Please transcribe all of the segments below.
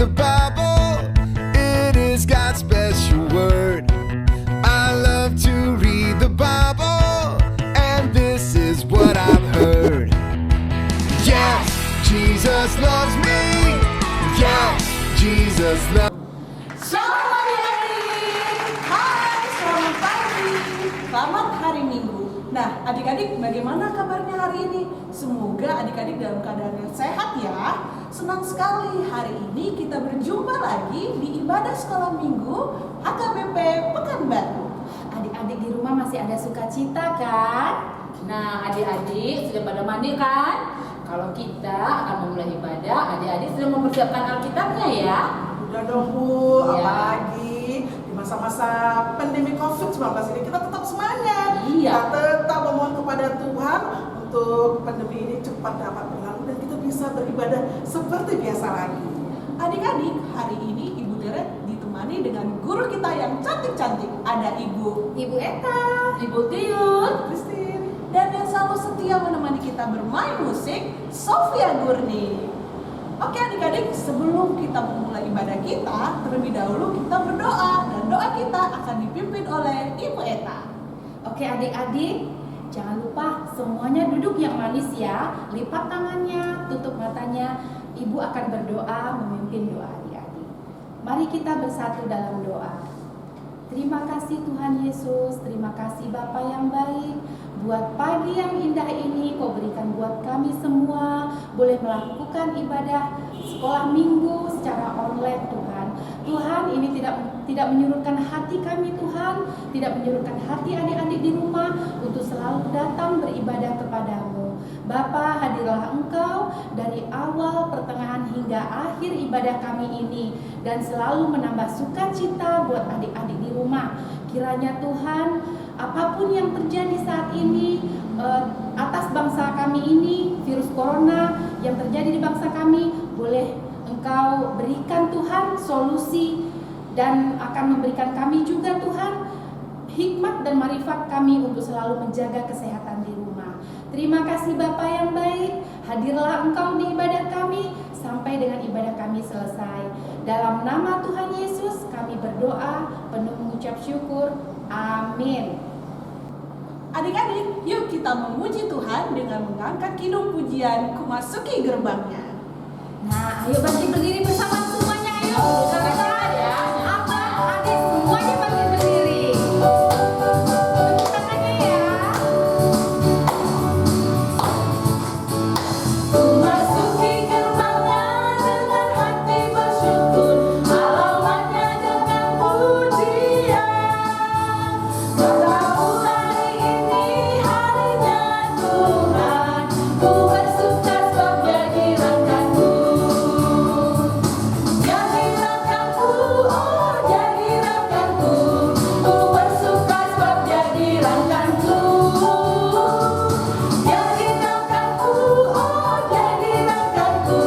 the Bible. It is God's special word. I love to read the Bible, and this is what I've heard. Yes, Jesus loves me. Yes, Jesus loves me. Selamat pagi adik-adik. Hai, selamat pagi. Selamat hari Minggu. Nah, adik-adik bagaimana kabarnya hari ini? Semoga adik-adik dalam keadaan yang sehat ya. Senang sekali hari ini kita berjumpa lagi di ibadah sekolah minggu HKBP Pekanbaru. Adik-adik di rumah masih ada sukacita kan? Nah, adik-adik sudah pada mandi kan? Kalau kita akan memulai ibadah, adik-adik sudah mempersiapkan Alkitabnya ya? Udah dong Bu, Ya. apalagi di masa-masa pandemi COVID-19 ini kita tetap semangat. Iya. Kita tetap memohon kepada Tuhan untuk pandemi ini cepat dapat berlalu dan kita bisa beribadah seperti biasa lagi. Adik-adik, hari ini Ibu Deret ditemani dengan guru kita yang cantik-cantik. Ada Ibu Eta, Ibu Tiut, Christine, dan yang selalu setia menemani kita bermain musik, Sofia Gurni. Oke adik-adik, sebelum kita memulai ibadah kita, terlebih dahulu kita berdoa, dan doa kita akan dipimpin oleh Ibu Eta. Oke adik-adik, jangan lupa semuanya duduk yang manis ya. Lipat tangannya, tutup matanya. Ibu akan berdoa memimpin doa adik-adik. Mari kita bersatu dalam doa. Terima kasih Tuhan Yesus, terima kasih Bapa yang baik. Buat pagi yang indah ini Kau berikan buat kami semua boleh melakukan ibadah sekolah minggu secara online Tuhan. Tuhan, ini tidak menyurutkan hati kami Tuhan, tidak menyurutkan hati adik-adik di rumah untuk selalu datang beribadah kepadamu. Bapa, hadirlah Engkau dari awal, pertengahan hingga akhir ibadah kami ini dan selalu menambah sukacita buat adik-adik di rumah. Kiranya Tuhan, apapun yang terjadi saat ini atas bangsa kami ini, virus corona yang terjadi di bangsa kami, boleh Engkau berikan Tuhan solusi dan akan memberikan kami juga Tuhan hikmat dan marifat kami untuk selalu menjaga kesehatan di rumah. Terima kasih Bapa yang baik, hadirlah Engkau di ibadah kami sampai dengan ibadah kami selesai. Dalam nama Tuhan Yesus kami berdoa penuh mengucap syukur. Amin. Adik-adik, yuk kita memuji Tuhan dengan mengangkat kidung pujian Kumasuki Gerbangnya. Nah, ayo bangkit berdiri bersama semuanya, ayo. Kakak ya. Apa? Adik semuanya bangkit berdiri. Bagi tangannya ya. Kumasuki gerbangnya dengan hati bersyukur, halamannya dengan pujian. Tahu hari ini harinya Tuhan, ku bersuka sebab Dia dirangkanku. Dia dirangkanku, oh Dia dirangkanku, ku bersuka sebab Dia dirangkanku. Dia dirangkanku, oh Dia dirangkanku,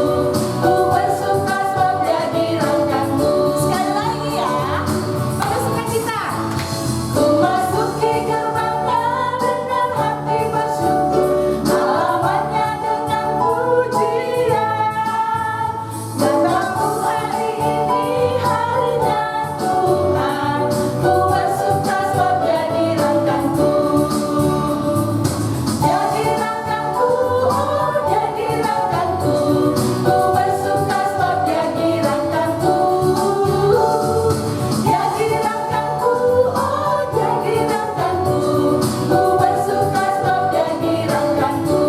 ku bersuka sebab Dia dirangkanku. Sekali lagi ya, Pada sukacita. kumasuki gerbangnya dengan hati bersyukur, halamannya dengan pujian. Dan tahu hari ini harinya Tuhan, ku bersuka sebab Dia dirangkanku. Dia dirangkanku, oh Dia dirangkanku, ku bersuka sebab Dia dirangkanku. Dia dirangkanku, oh Dia dirangkanku, ku bersuka sebab Dia dirangkanku.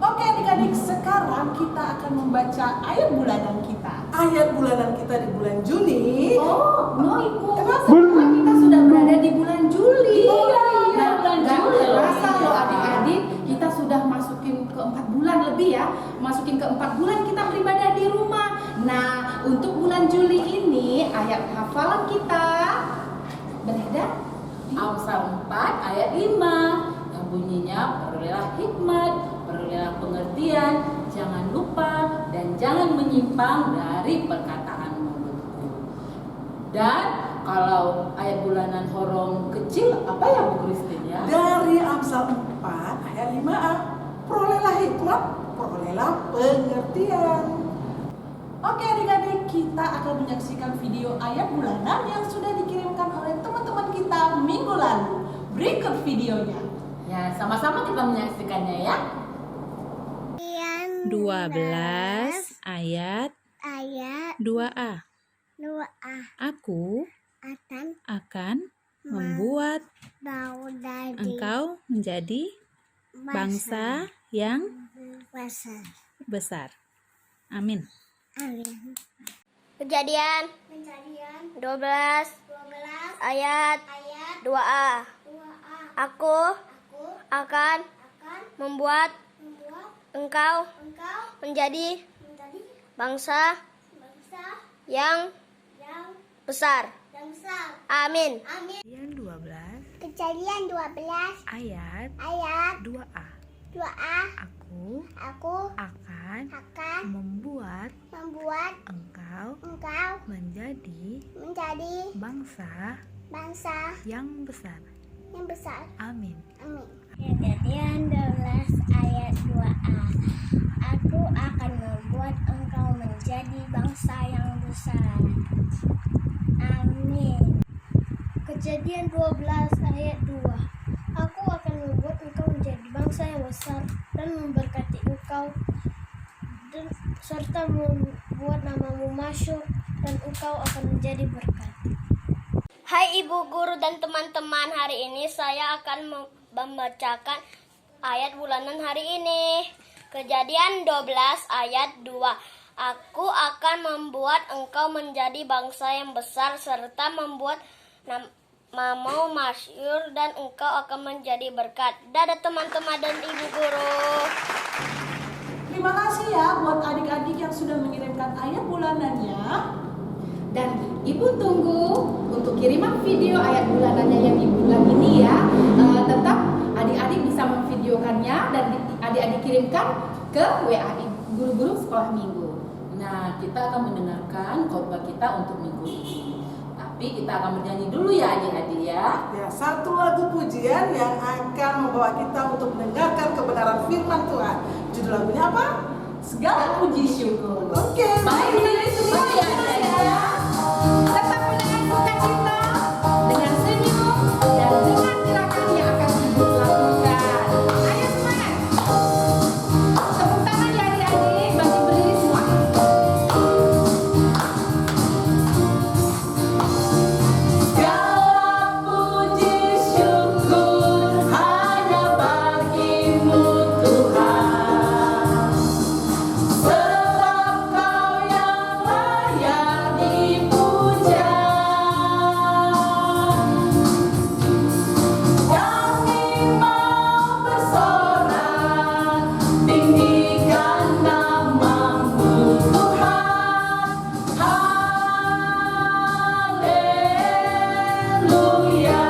Oke adik-adik, sekarang kita akan membaca ayat bulanan kita. Ayat bulanan kita di bulan Juni. Oh, no Ibu. Kenapa? Sekarang kita sudah berada di bulan Juli. Iya, Nah, bulan nggak Juli. terasa loh adik-adik, kita sudah masukin ke 4 bulan lebih ya. Masukin ke 4 bulan kita beribadah di rumah. Nah, untuk bulan Juli ini ayat hafalan kita berada di Amsal 4 ayat 5 yang bunyinya perolehlah hikmat, perolehlah pengertian, jangan lupa dan jangan menyimpang dari perkataan mulutku. Dan kalau ayat bulanan horong kecil apa ya Bu Christine ya? Dari Amsal 4 ayat 5a, perolehlah hikmat dan perolehlah pengertian. Oke adik-adik, kita akan menyaksikan video ayat bulanan yang sudah dikirimkan oleh teman-teman kita minggu lalu. Berikut videonya. Ya, sama-sama kita menyaksikannya ya. 12 ayat 2a. 2A Aku akan membuat dari engkau menjadi bangsa yang besar. Amin. Amin. Kejadian 12 ayat 2a. Aku akan membuat engkau menjadi bangsa yang besar. Amin. Kejadian 12 Ayat ayat 2a. 2A. Aku Aku akan akan membuat membuat engkau engkau menjadi menjadi bangsa bangsa yang besar. yang besar. Amin. Amin. Kejadian 12 ayat 2A. Aku akan membuat engkau menjadi bangsa yang besar. Amin. Kejadian 12 ayat 2. Aku akan membuat engkau menjadi bangsa yang besar dan memberkati engkau dan serta membuat namamu masyhur dan engkau akan menjadi berkat. Hai Ibu Guru dan teman-teman, hari ini saya akan membacakan ayat bulanan hari ini. Kejadian 12 ayat 2. Aku akan membuat engkau menjadi bangsa yang besar serta membuat namamu masyhur dan engkau akan menjadi berkat. Dadah teman-teman dan Ibu Guru. Terima kasih ya buat adik-adik yang sudah mengirimkan ayat bulanannya. Dan Ibu tunggu untuk kiriman video ayat bulanannya yang di bulan ini ya. Tetap adik-adik bisa memvideokannya dan adik-adik kirimkan ke WA guru-guru sekolah minggu. Nah, kita akan mendengarkan khotbah kita untuk minggu ini. Tapi kita akan bernyanyi dulu ya adik-adik ya. Ya, satu lagu pujian yang akan membawa kita untuk mendengarkan kebenaran firman Tuhan. Judul lagunya apa? Segala puji syukur. Oke. Baik, dari semua ya adik-adik ya. Tetap dengan sukacita, dengan senyum, dan dengan gerakan yang akan Ibu lakukan. Ayo semangat! Tepuk tangan ya adik-adik, bagi berdiri semua. Segala puji syukur hanya bagimu Tuhan, sebab Kau yang layak dipuja. Kami mau bersorak, tinggikan namamu Tuhan. Haleluya.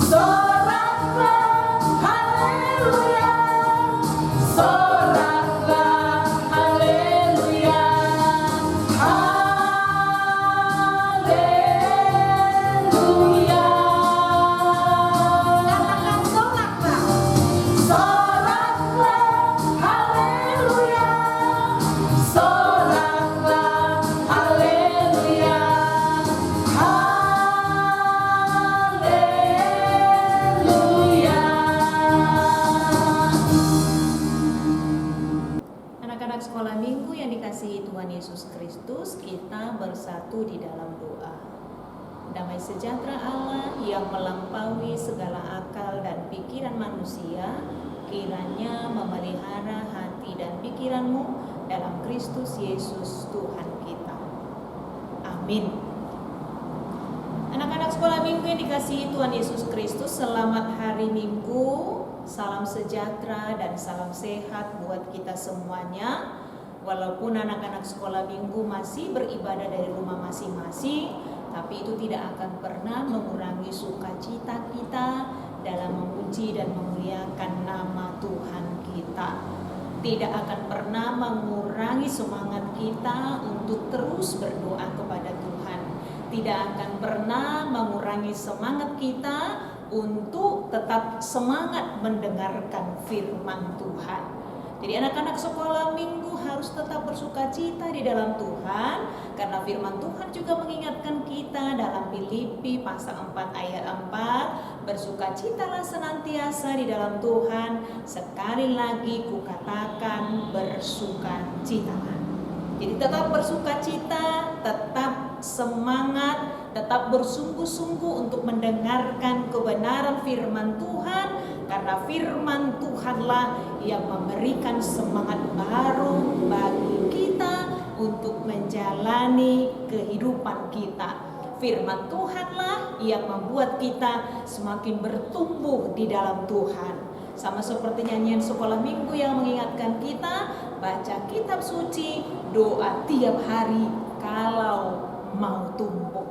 Soraklah, haleluya. Soraklah, haleluya. Haleluya. Katakan soraklah. Soraklah, haleluya. Soraklah, haleluya. Haleluya. Anak-anak sekolah minggu yang dikasihi Tuhan Yesus Kristus, kita bersatu di dalam doa. Damai sejahtera Allah yang melampaui segala akal dan pikiran manusia, kiranya memelihara hati dan pikiranmu dalam Kristus Yesus Tuhan kita. Amin. Anak-anak sekolah minggu yang dikasihi Tuhan Yesus Kristus, selamat hari Minggu. Salam sejahtera dan salam sehat buat kita semuanya. Walaupun anak-anak sekolah minggu masih beribadah dari rumah masing-masing, tapi itu tidak akan pernah mengurangi sukacita kita dalam memuji dan memuliakan nama Tuhan kita. Tidak akan pernah mengurangi semangat kita untuk terus berdoa kepada Tuhan. Tidak akan pernah mengurangi semangat kita untuk tetap semangat mendengarkan firman Tuhan. Jadi anak-anak sekolah minggu harus tetap bersukacita di dalam Tuhan, karena firman Tuhan juga mengingatkan kita dalam Filipi pasal 4 ayat 4, bersukacitalah senantiasa di dalam Tuhan, sekali lagi kukatakan bersukacitalah. Jadi tetap bersukacita, tetap semangat, tetap bersungguh-sungguh untuk mendengarkan kebenaran firman Tuhan, karena firman Tuhanlah yang memberikan semangat baru bagi kita untuk menjalani kehidupan kita. Firman Tuhanlah yang membuat kita semakin bertumbuh di dalam Tuhan. Sama seperti nyanyian sekolah minggu yang mengingatkan kita, baca kitab suci, doa tiap hari kalau mau tumbuh.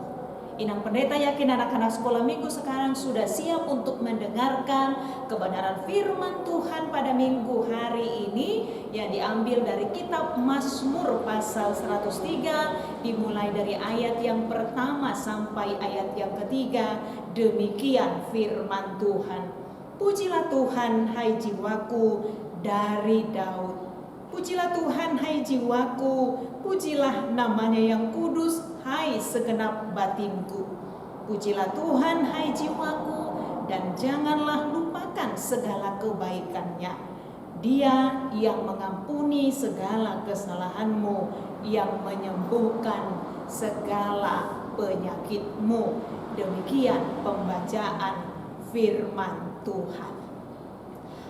Inang Pendeta yakin anak-anak sekolah minggu sekarang sudah siap untuk mendengarkan kebenaran firman Tuhan pada minggu hari ini yang diambil dari kitab Mazmur pasal 103, dimulai dari ayat yang pertama sampai ayat yang ketiga. Demikian firman Tuhan. Pujilah Tuhan, hai jiwaku, dari Daud. Pujilah Tuhan, hai jiwaku, pujilah namanya yang kudus, hai segenap batinku. Pujilah Tuhan, hai jiwaku, dan janganlah lupakan segala kebaikannya. Dia yang mengampuni segala kesalahanmu, yang menyembuhkan segala penyakitmu. Demikian pembacaan firman Tuhan.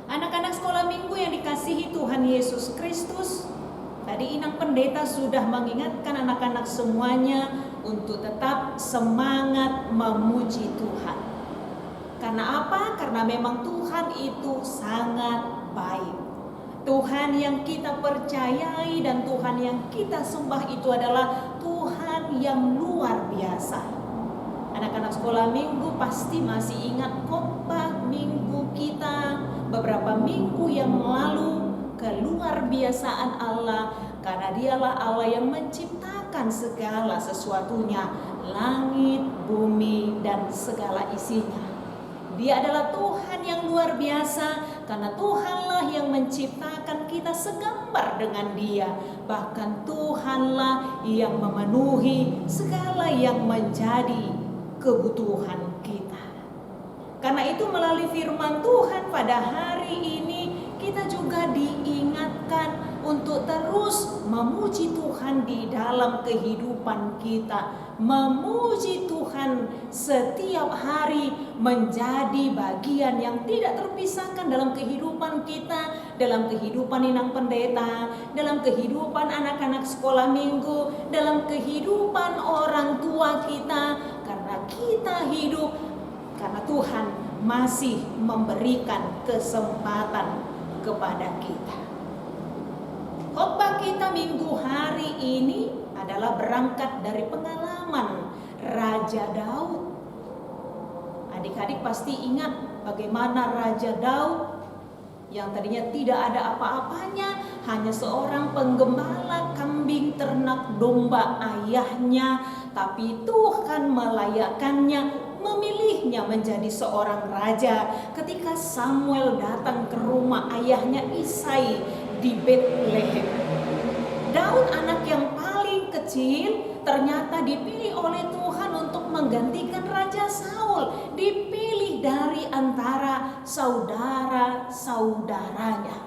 Anak-anak sekolah minggu yang dikasihi Tuhan Yesus Kristus, tadi Inang Pendeta sudah mengingatkan anak-anak semuanya untuk tetap semangat memuji Tuhan. Karena apa? Karena memang Tuhan itu sangat baik. Tuhan yang kita percayai dan Tuhan yang kita sembah itu adalah Tuhan yang luar biasa. Anak-anak sekolah minggu pasti masih ingat khotbah minggu kita beberapa minggu yang lalu, keluar biasaan Allah, karena dialah Allah yang menciptakan segala sesuatunya, langit, bumi, dan segala isinya. Dia adalah Tuhan yang luar biasa, karena Tuhanlah yang menciptakan kita segambar dengan Dia. Bahkan Tuhanlah yang memenuhi segala yang menjadi kebutuhan kita. Karena itu melalui firman Tuhan pada hari ini kita juga diingatkan untuk terus memuji Tuhan di dalam kehidupan kita. Memuji Tuhan setiap hari menjadi bagian yang tidak terpisahkan dalam kehidupan kita, dalam kehidupan Inang Pendeta, dalam kehidupan anak-anak sekolah minggu, dalam kehidupan orang tua kita. Karena kita hidup, karena Tuhan masih memberikan kesempatan kepada kita. Khotbah kita minggu hari ini adalah berangkat dari pengalaman Raja Daud. Adik-adik pasti ingat bagaimana Raja Daud yang tadinya tidak ada apa-apanya, hanya seorang penggembala kambing ternak domba ayahnya, tapi Tuhan melayakkannya, memilihnya menjadi seorang raja. Ketika Samuel datang ke rumah ayahnya Isai di Betlehem, Daud anak yang paling kecil ternyata dipilih oleh Tuhan untuk menggantikan Raja Saul, dipilih dari antara saudara-saudaranya.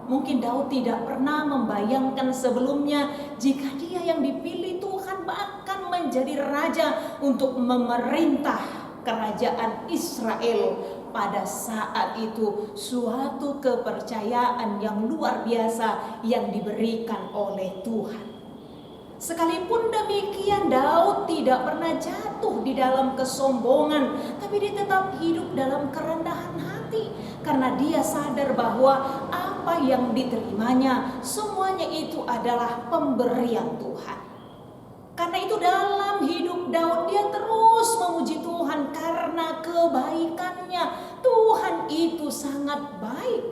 Mungkin Daud tidak pernah membayangkan sebelumnya jika dia yang dipilih Tuhan bahkan menjadi raja untuk memerintah kerajaan Israel. Pada saat itu suatu kepercayaan yang luar biasa yang diberikan oleh Tuhan. Sekalipun demikian, Daud tidak pernah jatuh di dalam kesombongan, tapi dia tetap hidup dalam kerendahan hati, karena dia sadar bahwa apa yang diterimanya semuanya itu adalah pemberian Tuhan. Karena itu dalam hidup Daud dia terus memuji Tuhan karena kebaikannya. Tuhan itu sangat baik.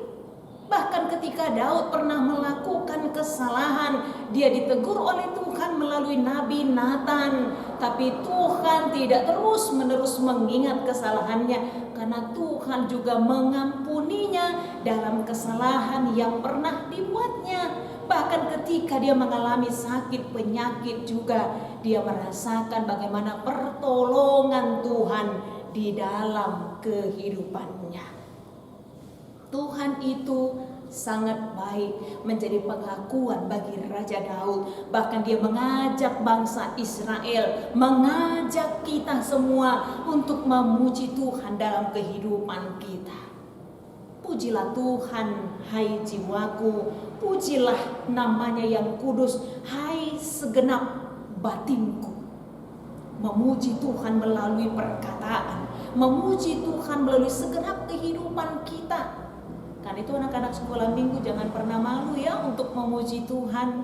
Bahkan ketika Daud pernah melakukan kesalahan, dia ditegur oleh Tuhan melalui Nabi Nathan. Tapi Tuhan tidak terus-menerus mengingat kesalahannya, karena Tuhan juga mengampuninya dalam kesalahan yang pernah dibuatnya. Bahkan ketika dia mengalami sakit penyakit juga, dia merasakan bagaimana pertolongan Tuhan di dalam kehidupannya. Tuhan itu sangat baik, menjadi pengakuan bagi Raja Daud. Bahkan dia mengajak bangsa Israel, mengajak kita semua untuk memuji Tuhan dalam kehidupan kita. Pujilah Tuhan, hai jiwaku, pujilah namanya yang kudus, hai segenap batinku. Memuji Tuhan melalui perkataan, memuji Tuhan melalui segenap kehidupan kita. Karena itu anak-anak sekolah minggu jangan pernah malu ya untuk memuji Tuhan.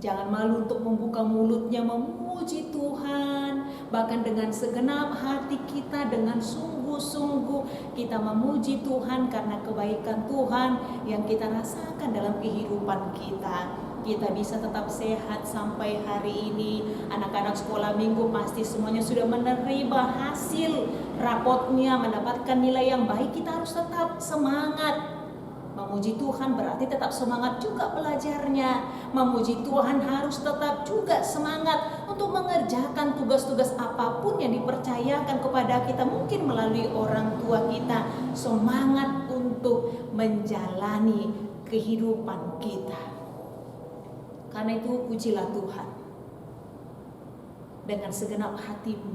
Jangan malu untuk membuka mulutnya memuji Tuhan. Bahkan dengan segenap hati kita, dengan sungguh-sungguh kita memuji Tuhan karena kebaikan Tuhan yang kita rasakan dalam kehidupan kita. Kita bisa tetap sehat sampai hari ini. Anak-anak sekolah minggu pasti semuanya sudah menerima hasil rapotnya, mendapatkan nilai yang baik. Kita harus tetap semangat. Memuji Tuhan berarti tetap semangat juga belajarnya. Memuji Tuhan harus tetap juga semangat untuk mengerjakan tugas-tugas apapun yang dipercayakan kepada kita, mungkin melalui orang tua kita. Semangat untuk menjalani kehidupan kita. Karena itu pujilah Tuhan dengan segenap hatimu,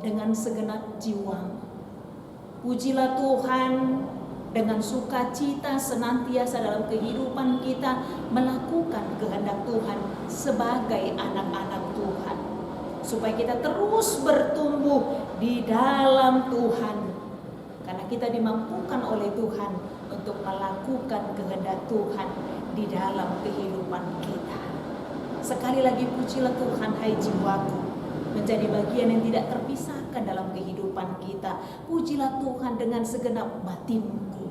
dengan segenap jiwamu. Pujilah Tuhan dengan sukacita senantiasa dalam kehidupan kita, melakukan kehendak Tuhan sebagai anak-anak Tuhan, supaya kita terus bertumbuh di dalam Tuhan, karena kita dimampukan oleh Tuhan untuk melakukan kehendak Tuhan di dalam kehidupan kita. Sekali lagi pujilah Tuhan, hai jiwaku, menjadi bagian yang tidak terpisahkan dalam kehidupan kita. Pujilah Tuhan dengan segenap batinku,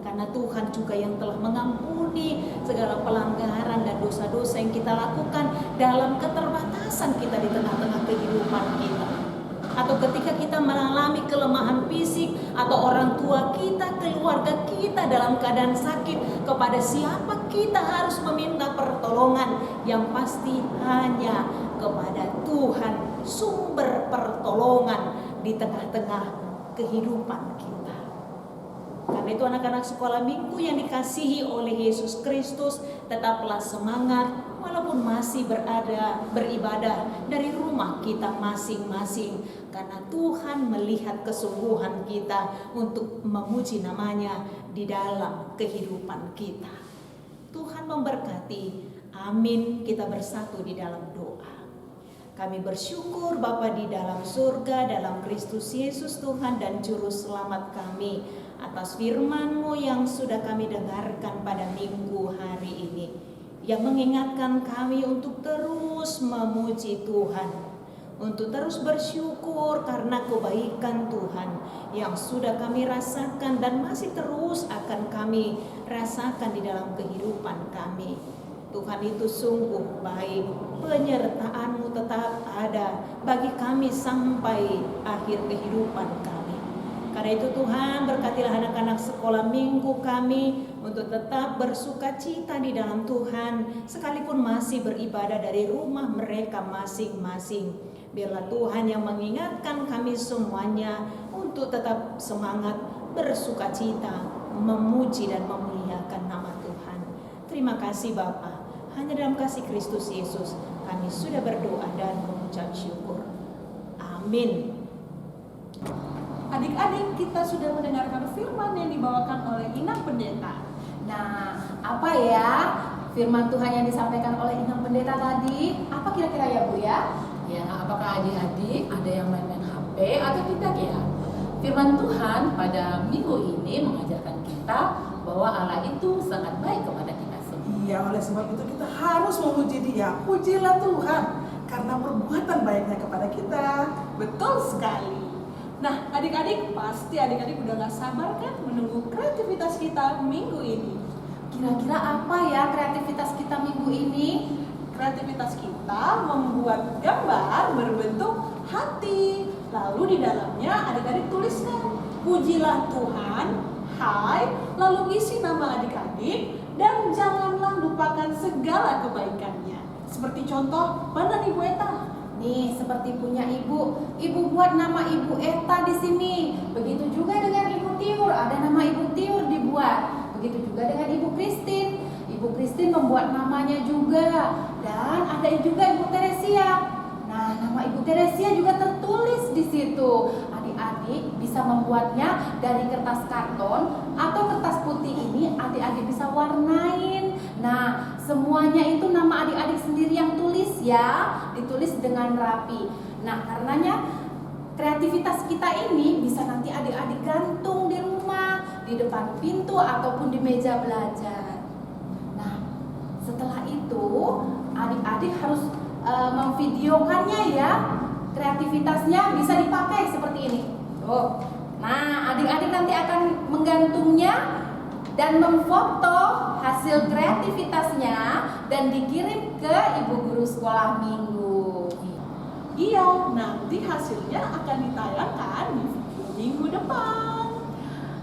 karena Tuhan juga yang telah mengampuni segala pelanggaran dan dosa-dosa yang kita lakukan dalam keterbatasan kita di tengah-tengah kehidupan kita. Atau ketika kita mengalami kelemahan fisik, atau orang tua kita, keluarga kita dalam keadaan sakit, kepada siapa kita harus meminta pertolongan? Yang pasti hanya kepada Tuhan, sumber pertolongan di tengah-tengah kehidupan kita. Karena itu anak-anak sekolah minggu yang dikasihi oleh Yesus Kristus, tetaplah semangat walaupun masih beribadah dari rumah kita masing-masing. Karena Tuhan melihat kesungguhan kita untuk memuji namanya di dalam kehidupan kita. Tuhan memberkati. Amin. Kita bersatu di dalam doa. Kami bersyukur Bapa di dalam surga, dalam Kristus Yesus Tuhan dan Juru Selamat kami, atas firman-Mu yang sudah kami dengarkan pada minggu hari ini, yang mengingatkan kami untuk terus memuji Tuhan, untuk terus bersyukur karena kebaikan Tuhan yang sudah kami rasakan dan masih terus akan kami rasakan di dalam kehidupan kami. Tuhan itu sungguh baik, penyertaan-Mu tetap ada bagi kami sampai akhir kehidupan kami. Karena itu Tuhan, berkatilah anak-anak sekolah minggu kami untuk tetap bersukacita di dalam Tuhan, sekalipun masih beribadah dari rumah mereka masing-masing. Biarlah Tuhan yang mengingatkan kami semuanya untuk tetap semangat bersukacita, memuji dan memuliakan nama Tuhan. Terima kasih Bapa. Hanya dalam kasih Kristus Yesus kami sudah berdoa dan mengucap syukur. Amin. Adik-adik, kita sudah mendengarkan firman yang dibawakan oleh Inang Pendeta. Nah, apa ya firman Tuhan yang disampaikan oleh Inang Pendeta tadi? Apa kira-kira ya Bu ya? Ya, apakah adik-adik ada yang main-main HP atau tidak ya? Firman Tuhan pada minggu ini mengajarkan kita bahwa Allah itu sangat baik kepada kita semua. Iya, oleh sebab itu kita harus memuji Dia. Pujilah Tuhan karena perbuatan baiknya kepada kita. Betul sekali. Nah, adik-adik, pasti adik-adik udah gak sabar kan menunggu kreativitas kita minggu ini. Kira-kira apa ya kreativitas kita minggu ini? Kreativitas kita membuat gambar berbentuk hati. Lalu di dalamnya adik-adik tuliskan, pujilah Tuhan, hai, lalu isi nama adik-adik, dan janganlah lupakan segala kebaikannya. Seperti contoh, mana Ibu Eta? Nih, seperti punya ibu. Ibu buat nama Ibu Eta di sini. Begitu juga dengan Ibu Tiur, ada nama Ibu Tiur dibuat. Begitu juga dengan Ibu Christine. Ibu Christine membuat namanya juga. Dan ada juga Ibu Teresia. Nah, nama Ibu Teresia juga tertulis di situ. Adik-adik bisa membuatnya dari kertas karton atau kertas putih ini adik-adik bisa warnain. Nah, semuanya itu nama adik-adik sendiri yang tulis ya, ditulis dengan rapi. Nah, karenanya kreativitas kita ini bisa nanti adik-adik gantung di rumah, di depan pintu ataupun di meja belajar. Nah, setelah itu adik-adik harus memvideokannya ya. Kreativitasnya bisa dipakai seperti ini. Tuh. Nah, adik-adik nanti akan menggantungnya dan memfoto hasil kreativitasnya dan dikirim ke ibu guru sekolah minggu. Iya, nanti hasilnya akan ditayangkan di video minggu depan.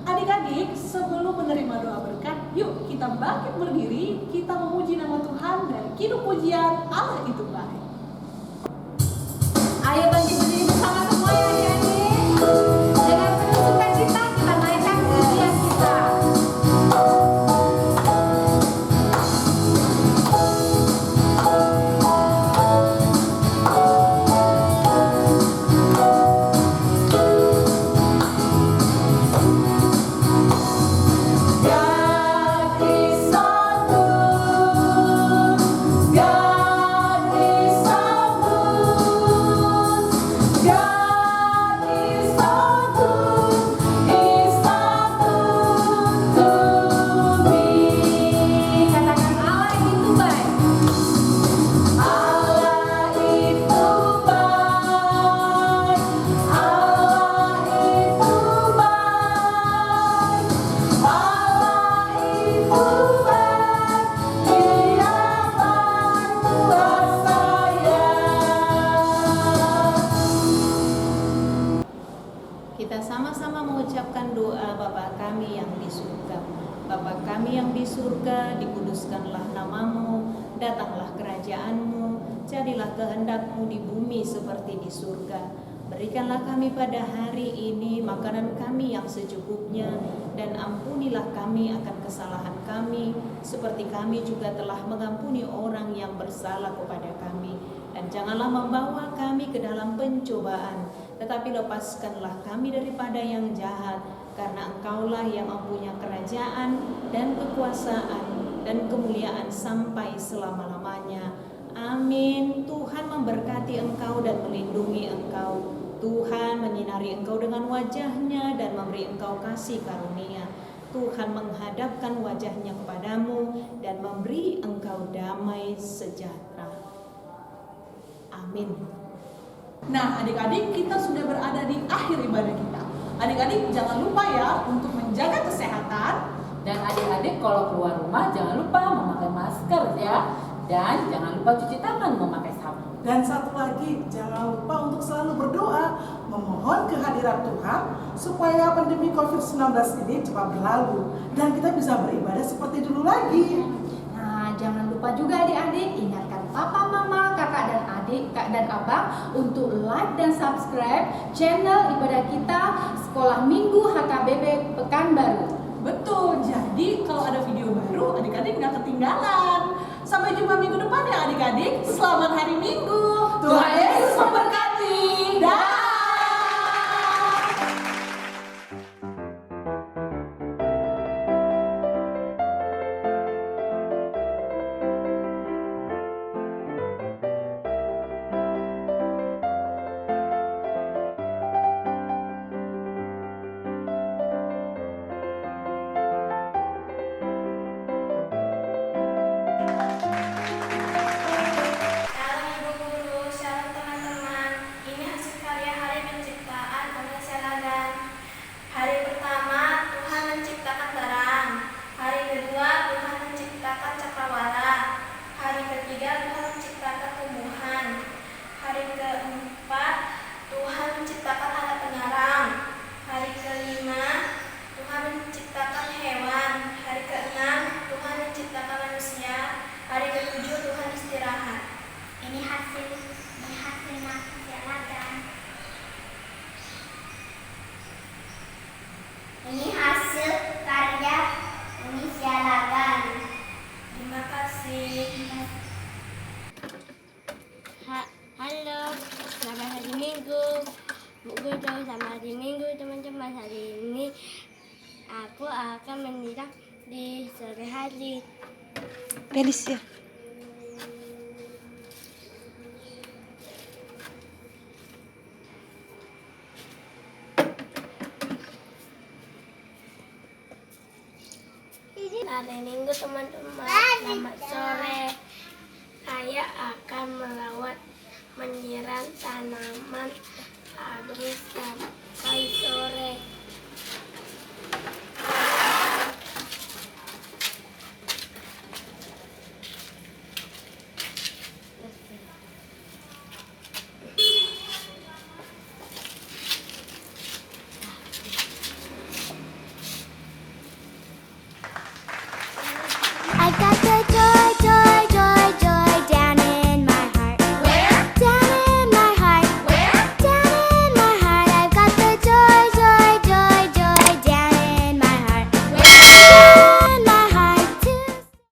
Adik-adik, sebelum menerima doa berkat, yuk kita bangkit berdiri, kita memuji nama Tuhan dari kidung pujian Allah itu baik. Ayo bangkit berdiri bersama semua ya adik-adik. Dengan penuh sukacita kita naikkan pujian kita. Kita sama-sama mengucapkan doa Bapa kami yang di surga. Bapa kami yang di surga, dikuduskanlah namamu, datanglah kerajaanmu, jadilah kehendakmu di bumi seperti di surga. Berikanlah kami pada hari ini makanan kami yang secukupnya, dan ampunilah kami akan kesalahan kami, seperti kami juga telah mengampuni orang yang bersalah kepada kami. Dan janganlah membawa kami ke dalam pencobaan, tetapi lepaskanlah kami daripada yang jahat, karena Engkaulah yang mempunyai kerajaan dan kekuasaan dan kemuliaan sampai selama-lamanya. Amin. Tuhan memberkati engkau dan melindungi engkau. Tuhan menyinari engkau dengan wajahnya dan memberi engkau kasih karunia. Tuhan menghadapkan wajahnya kepadamu dan memberi engkau damai sejahtera. Amin. Nah, adik-adik, kita sudah berada di akhir ibadah kita. Adik-adik, jangan lupa ya untuk menjaga kesehatan. Dan adik-adik kalau keluar rumah jangan lupa memakai masker ya. Dan jangan lupa cuci tangan memakai sabun. Dan satu lagi, jangan lupa untuk selalu berdoa, memohon kehadiran Tuhan supaya pandemi COVID-19 ini cepat berlalu dan kita bisa beribadah seperti dulu lagi. Nah, jangan lupa juga adik-adik, ingatkan papa, mama, kakak dan adik, kak dan abang untuk like dan subscribe channel ibadah kita Sekolah Minggu HKBP Pekanbaru. Betul, jadi kalau ada video baru, adik-adik nggak ketinggalan. Sampai jumpa minggu depan ya adik-adik. Selamat hari Minggu. Tuhan Yesus memberkati. Dah. Shalom Ibu Guru, shalom teman-teman. Selamat hari Minggu teman-teman. Hari ini aku akan menyiram di sore hari. Felicia. Hari Minggu teman-teman. Selamat sore. Saya akan merawat menyiram tanaman habis sampai sore.